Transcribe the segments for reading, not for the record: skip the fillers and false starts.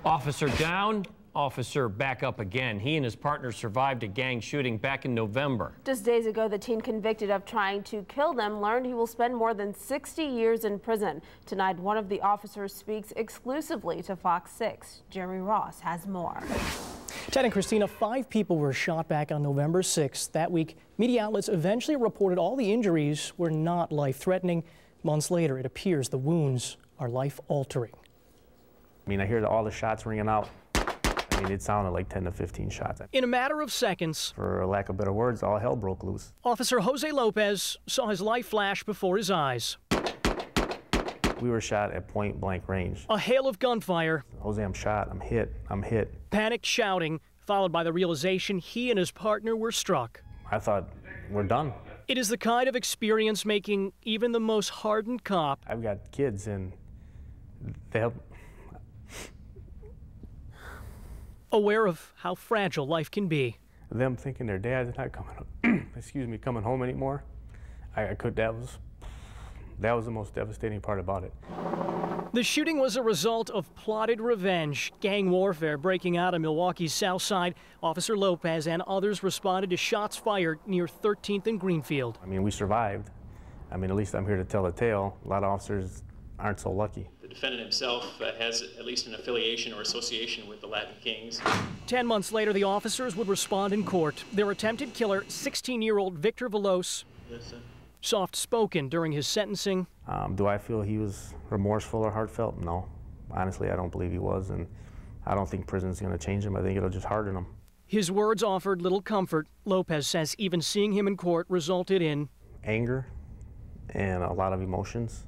Officer down, officer back up again. He and his partner survived a gang shooting back in November. Just days ago, the teen convicted of trying to kill them learned he will spend more than 60 years in prison. Tonight, one of the officers speaks exclusively to Fox 6. Jeremy Ross has more. Ted and Christina, 5 people were shot back on November 6th. That week, media outlets eventually reported all the injuries were not life-threatening. Months later, it appears the wounds are life-altering. I mean, I hear all the shots ringing out. I mean, it sounded like 10 to 15 shots. In a matter of seconds, For lack of better words, all hell broke loose. Officer Jose Lopez saw his life flash before his eyes. We were shot at point-blank range. A hail of gunfire. Jose, I'm shot. I'm hit. I'm hit. Panicked shouting, followed by the realization he and his partner were struck. I thought, we're done. It is the kind of experience making even the most hardened cop. I've got kids, and they'll... aware of how fragile life can be. Them thinking their dad's not coming home anymore. That was the most devastating part about it. The shooting was a result of plotted revenge, gang warfare breaking out on Milwaukee's south side. Officer Lopez and others responded to shots fired near 13th and Greenfield. I mean, we survived. I mean, at least I'm here to tell the tale. A lot of officers aren't so lucky. The defendant himself has at least an affiliation or association with the Latin Kings. 10 months later, the officers would respond in court. Their attempted killer, 16-year-old Victor Veloz, soft-spoken during his sentencing. Do I feel he was remorseful or heartfelt? No. Honestly, I don't believe he was, and I don't think prison's going to change him. I think it'll just harden him. His words offered little comfort. Lopez says even seeing him in court resulted in anger and a lot of emotions.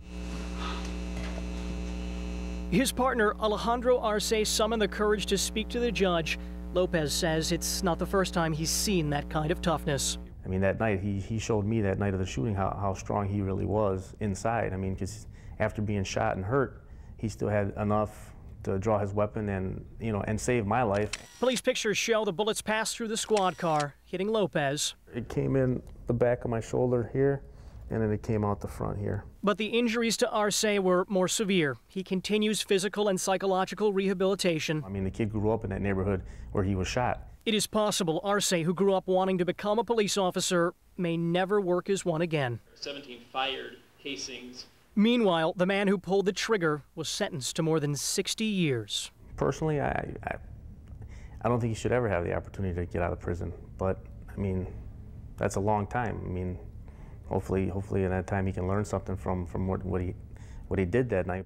His partner, Alejandro Arce, summoned the courage to speak to the judge. Lopez says it's not the first time he's seen that kind of toughness. I mean, that night, he showed me that night of the shooting how strong he really was inside. I mean, because after being shot and hurt, he still had enough to draw his weapon and, and save my life. Police pictures show the bullets passed through the squad car, hitting Lopez. It came in the back of my shoulder here, and then it came out the front here. But the injuries to Arce were more severe. He continues physical and psychological rehabilitation. I mean, the kid grew up in that neighborhood where he was shot. It is possible Arce, who grew up wanting to become a police officer, may never work as one again. 17 fired casings. Meanwhile, the man who pulled the trigger was sentenced to more than 60 years. Personally, I don't think he should ever have the opportunity to get out of prison. But, I mean, that's a long time. I mean, hopefully in that time he can learn something from what he did that night.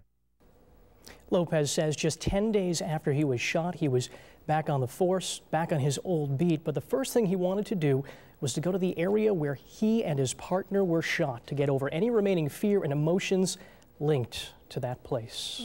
Lopez says just 10 days after he was shot, he was back on the force, back on his old beat. But the first thing he wanted to do was to go to the area where he and his partner were shot to get over any remaining fear and emotions linked to that place.